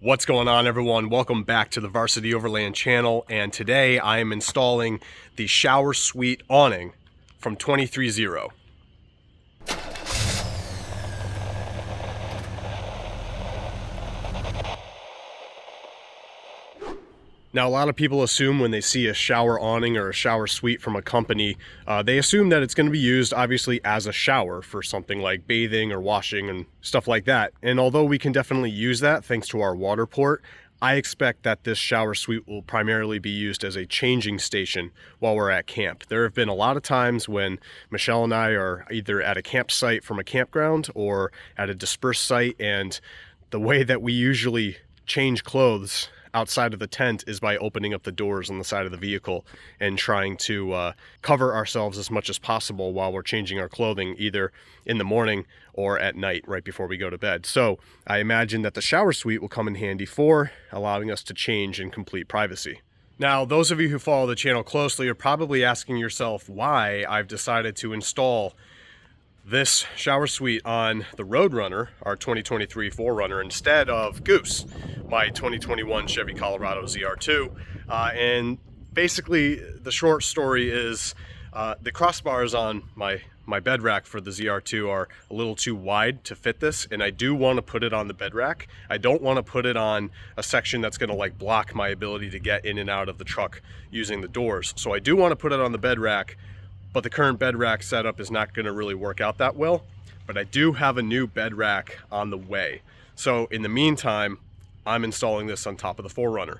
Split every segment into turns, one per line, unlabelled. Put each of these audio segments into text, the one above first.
What's going on, everyone? Welcome back to the Varsity Overland channel, and today I am installing the shower suite awning from 23-0. Now, a lot of people assume when they see a shower awning or a shower suite from a company, they assume that it's going to be used obviously as a shower for something like bathing or washing and stuff like that. And although we can definitely use that thanks to our water port, I expect that this shower suite will primarily be used as a changing station while we're at camp. There have been a lot of times when Michelle and I are either at a campsite from a campground or at a dispersed site, and the way that we usually change clothes outside of the tent is by opening up the doors on the side of the vehicle and trying to cover ourselves as much as possible while we're changing our clothing, either in the morning or at night right before we go to bed. So I imagine that the shower suite will come in handy for allowing us to change in complete privacy. Now, those of you who follow the channel closely are probably asking yourself why I've decided to install this shower suite on the Roadrunner, our 2023 4Runner, instead of Goose, my 2021 Chevy Colorado ZR2. And basically, the short story is the crossbars on my bed rack for the ZR2 are a little too wide to fit this, and I do want to put it on the bed rack. I don't want to put it on a section that's going to like block my ability to get in and out of the truck using the doors. So I do want to put it on the bed rack, but the current bed rack setup is not going to really work out that well. But I do have a new bed rack on the way. So in the meantime, I'm installing this on top of the 4Runner.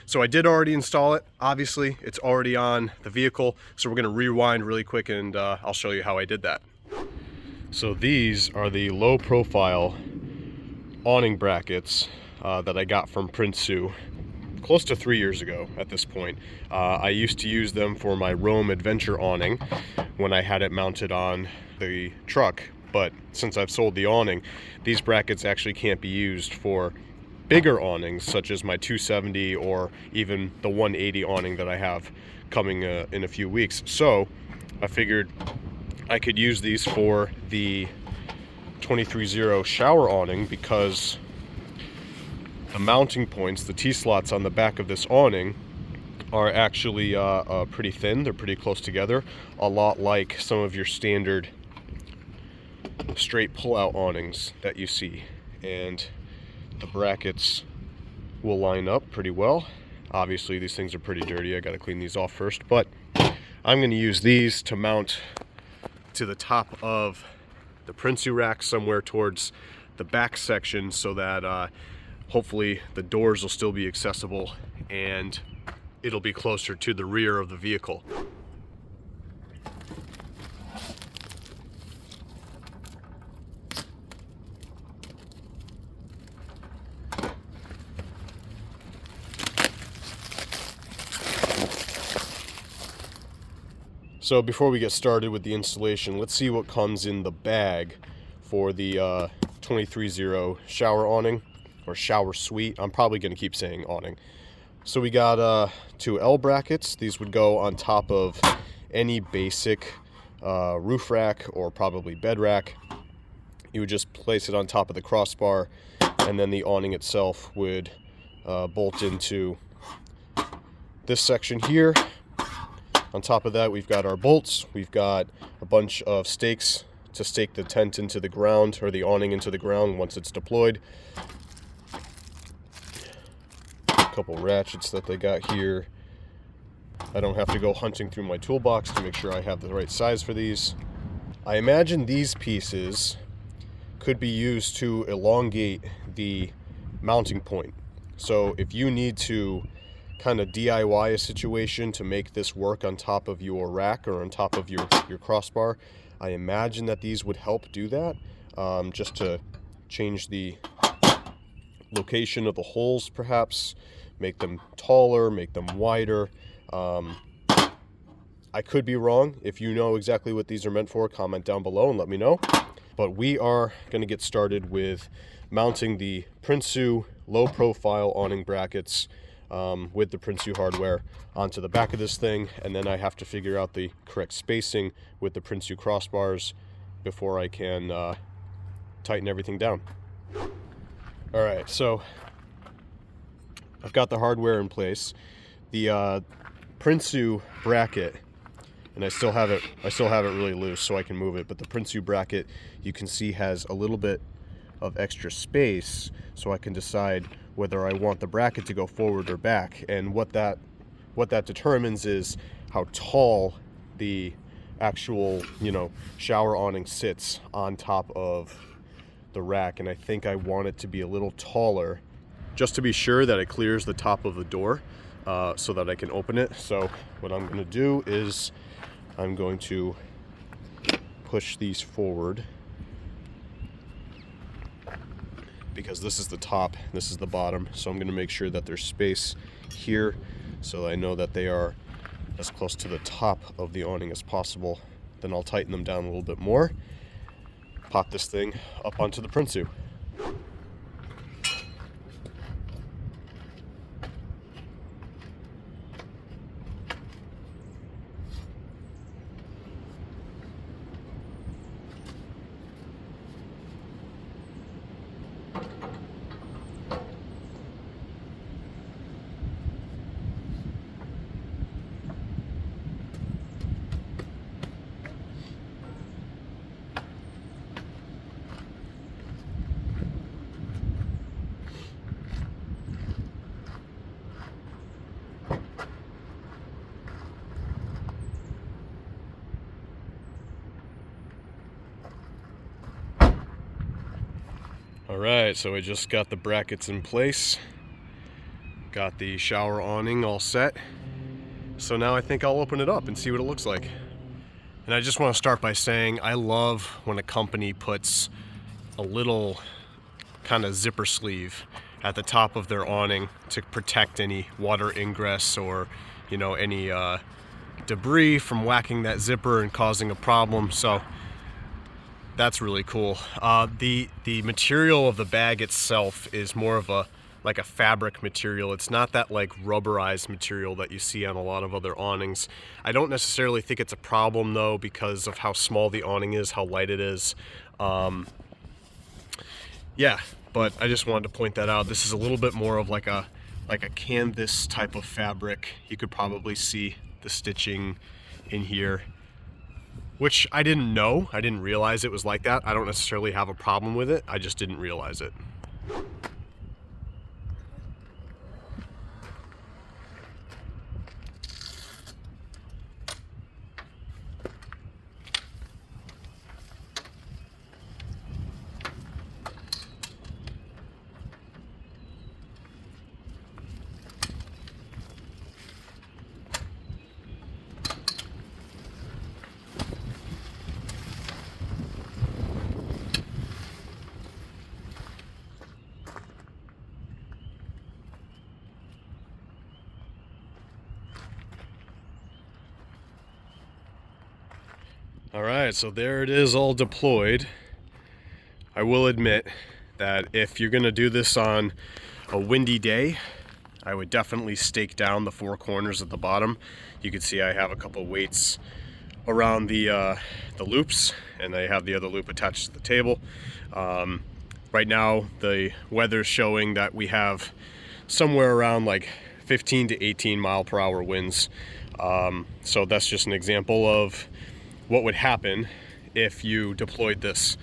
So I did already install it. Obviously, it's already on the vehicle. So we're going to rewind really quick, and I'll show you how I did that. So these are the low profile awning brackets that I got from Prinsu close to 3 years ago at this point. I used to use them for my Rome Adventure awning when I had it mounted on the truck, but since I've sold the awning, these brackets actually can't be used for bigger awnings such as my 270 or even the 180 awning that I have coming in a few weeks. So I figured I could use these for the 23-0 shower awning because the mounting points, the T-slots on the back of this awning are actually pretty thin. They're pretty close together, a lot like some of your standard straight pull-out awnings that you see. And the brackets will line up pretty well. Obviously, these things are pretty dirty. I got to clean these off first, but I'm going to use these to mount to the top of the Prinsu rack somewhere towards the back section so that hopefully the doors will still be accessible and it'll be closer to the rear of the vehicle. So before we get started with the installation, let's see what comes in the bag for the 23-0 shower awning, or shower suite. I'm probably going to keep saying awning. So we got two L brackets. These would go on top of any basic roof rack or probably bed rack. You would just place it on top of the crossbar, and then the awning itself would bolt into this section here. On top of that, we've got our bolts. We've got a bunch of stakes to stake the tent into the ground, or the awning into the ground once it's deployed. Couple ratchets that they got here. I don't have to go hunting through my toolbox to make sure I have the right size for these. I imagine these pieces could be used to elongate the mounting point. So if you need to kind of DIY a situation to make this work on top of your rack or on top of your crossbar, I imagine that these would help do that, just to change the location of the holes perhaps, make them taller, make them wider. I could be wrong. If you know exactly what these are meant for, comment down below and let me know. But we are going to get started with mounting the Prinsu low profile awning brackets with the Prinsu hardware onto the back of this thing, and then I have to figure out the correct spacing with the Prinsu crossbars before I can tighten everything down. Alright, so I've got the hardware in place. The Prinsu bracket, and I still have it really loose so I can move it, but the Prinsu bracket, you can see, has a little bit of extra space, so I can decide whether I want the bracket to go forward or back. And what that determines is how tall the actual, shower awning sits on top of the rack. And I think I want it to be a little taller, just to be sure that it clears the top of the door, so that I can open it. So what I'm going to do is I'm going to push these forward, because this is the top, this is the bottom. So I'm going to make sure that there's space here, so I know that they are as close to the top of the awning as possible. Then I'll tighten them down a little bit more, pop this thing up onto the Prinsu. Alright, so I just got the brackets in place, got the shower awning all set, so now I think I'll open it up and see what it looks like. And I just want to start by saying I love when a company puts a little kind of zipper sleeve at the top of their awning to protect any water ingress or any debris from whacking that zipper and causing a problem. So that's really cool. The material of the bag itself is more of a fabric material. It's not that rubberized material that you see on a lot of other awnings. I don't necessarily think it's a problem though, because of how small the awning is, how light it is. Yeah, but I just wanted to point that out. This is a little bit more of like a canvas type of fabric. You could probably see the stitching in here, which I didn't know. I didn't realize it was like that. I don't necessarily have a problem with it. I just didn't realize it. Alright, so there it is, all deployed. I will admit that if you're going to do this on a windy day, I would definitely stake down the four corners at the bottom. You can see I have a couple weights around the loops, and I have the other loop attached to the table. Right now the weather's showing that we have somewhere around 15 to 18 mile per hour winds. So that's just an example of what would happen if you deployed this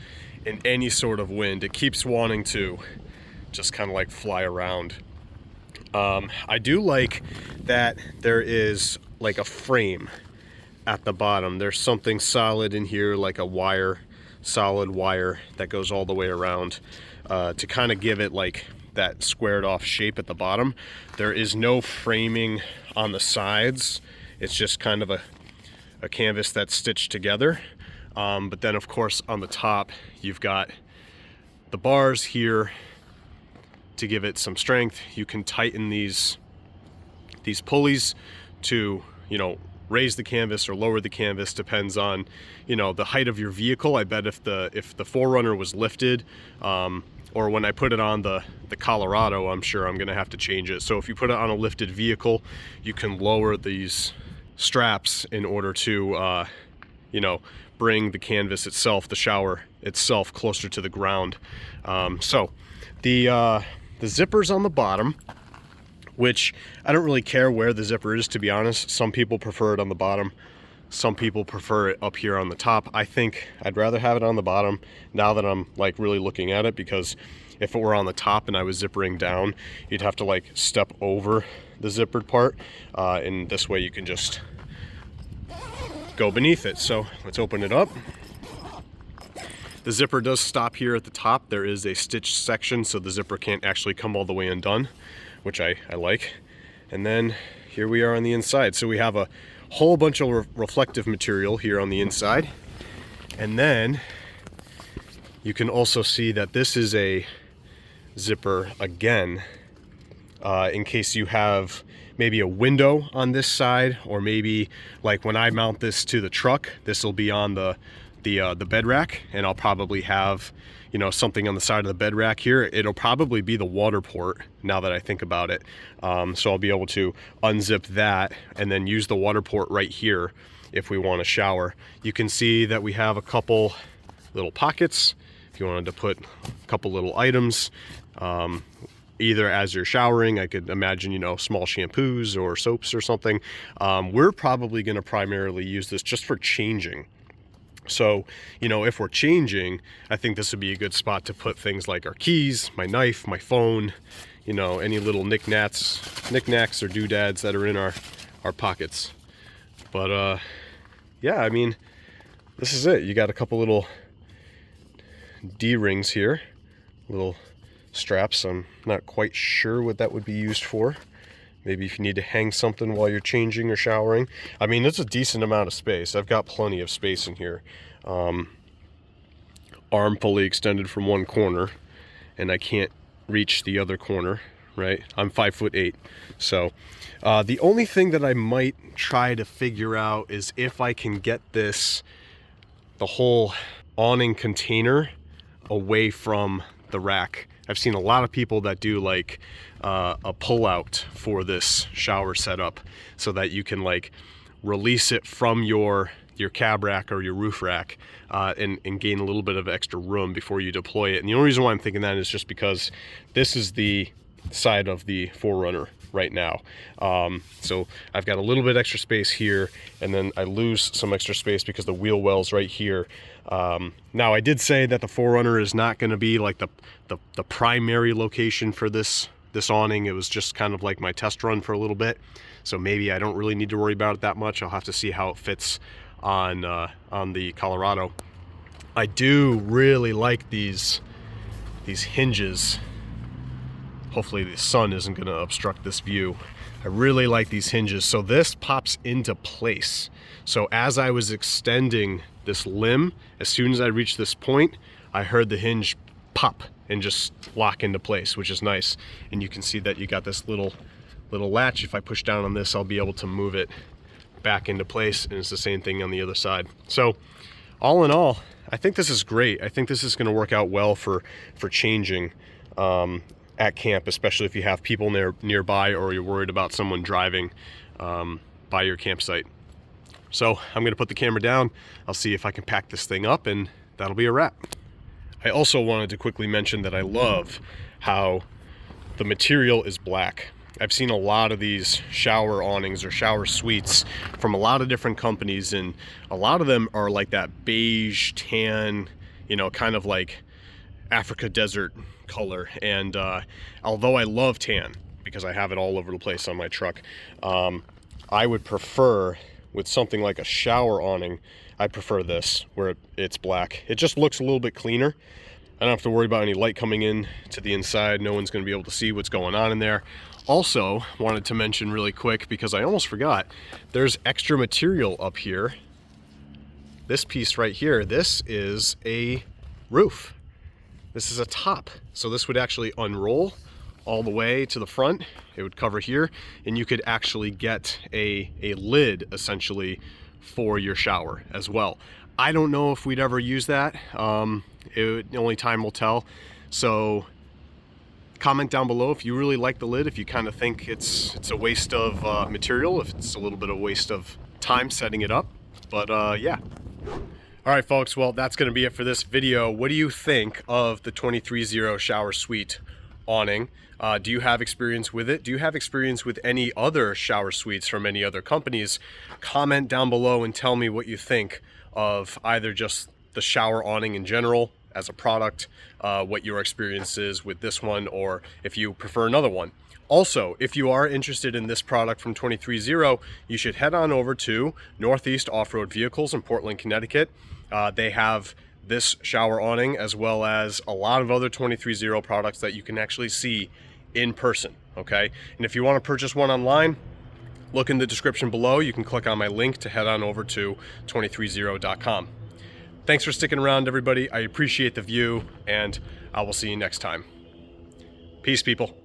in any sort of wind. It keeps wanting to just kind of fly around. I do like that there is a frame at the bottom. There's something solid in here, like a wire, solid wire that goes all the way around, to kind of give it that squared off shape at the bottom. There is no framing on the sides. It's just kind of a canvas that's stitched together. But then of course on the top you've got the bars here to give it some strength. You can tighten these pulleys to raise the canvas or lower the canvas, depends on the height of your vehicle. I bet if the 4Runner was lifted, or when I put it on the Colorado, I'm sure I'm gonna have to change it. So if you put it on a lifted vehicle, you can lower these straps in order to bring the canvas itself, the shower itself, closer to the ground. So the zippers on the bottom which I don't really care where the zipper is, to be honest. Some people prefer it on the bottom. Some people prefer it up here on the top. I think I'd rather have it on the bottom now that I'm like really looking at it, because if it were on the top and I was zippering down, you'd have to like step over the zippered part, and this way you can just go beneath it. So let's open it up. The zipper does stop here at the top. There is a stitched section, so the zipper can't actually come all the way undone, which I like. And then here we are on the inside. So we have a whole bunch of reflective material here on the inside. And then you can also see that this is a zipper again, in case you have maybe a window on this side, or maybe like when I mount this to the truck, this will be on the bed rack, and I'll probably have, you know, something on the side of the bed rack here. It'll probably be the water port now that I think about it. So I'll be able to unzip that and then use the water port right here if we want to shower. You can see that we have a couple little pockets if you wanted to put a couple little items, either as you're showering. I could imagine, you know, small shampoos or soaps or something. We're probably going to primarily use this just for changing. So, you know, if we're changing, I think this would be a good spot to put things like our keys, my knife, my phone, you know, any little knickknacks or doodads that are in our pockets. But yeah, I mean, this is it. You got a couple little D-rings here, little straps. I'm not quite sure what that would be used for. Maybe if you need to hang something while you're changing or showering. I mean, it's a decent amount of space. I've got plenty of space in here. Arm fully extended from one corner, and I can't reach the other corner, right? I'm 5'8". So the only thing that I might try to figure out is if I can get the whole awning container away from the rack. I've seen a lot of people that do like a pull-out for this shower setup, so that you can like release it from your cab rack or your roof rack, and gain a little bit of extra room before you deploy it. And the only reason why I'm thinking that is just because this is the side of the 4Runner right now. So I've got a little bit extra space here, and then I lose some extra space because the wheel well's right here. Now I did say that the 4Runner is not going to be like the primary location for this awning. It was just kind of like my test run for a little bit, so maybe I don't really need to worry about it that much. I'll have to see how it fits on the Colorado. I do really like these hinges. Hopefully the sun isn't going to obstruct this view. I really like these hinges. So this pops into place. So as I was extending this limb, as soon as I reached this point, I heard the hinge pop and just lock into place, which is nice. And you can see that you got this little latch. If I push down on this, I'll be able to move it back into place, and it's the same thing on the other side. So all in all, I think this is great. I think this is going to work out well for changing at camp, especially if you have people nearby, or you're worried about someone driving by your campsite. So I'm going to put the camera down. I'll see if I can pack this thing up, and that'll be a wrap. I also wanted to quickly mention that I love how the material is black. I've seen a lot of these shower awnings or shower suites from a lot of different companies, and a lot of them are like that beige tan, you know, kind of like Africa desert color. And although I love tan because I have it all over the place on my truck, I would prefer, with something like a shower awning, I prefer this where it's black. It just looks a little bit cleaner. I don't have to worry about any light coming in to the inside. No one's going to be able to see what's going on in there. Also wanted to mention really quick, because I almost forgot, there's extra material up here. This piece right here, this is a roof. This is a top. So this would actually unroll all the way to the front. It would cover here, and you could actually get a lid essentially for your shower as well. I don't know if we'd ever use that. Only time will tell. So comment down below if you really like the lid, if you kind of think it's a waste of material, if it's a little bit of waste of time setting it up. But yeah. All right, folks, well, that's going to be it for this video. What do you think of the 23.0 shower suite awning? Do you have experience with it? Do you have experience with any other shower suites from any other companies? Comment down below and tell me what you think of either just the shower awning in general as a product, what your experience is with this one, or if you prefer another one. Also, if you are interested in this product from 230, you should head on over to Northeast Off-Road Vehicles in Portland, Connecticut. They have this shower awning as well as a lot of other 230 products that you can actually see in person, okay? And if you want to purchase one online, look in the description below. You can click on my link to head on over to 230.com. Thanks for sticking around, everybody. I appreciate the view, and I will see you next time. Peace, people.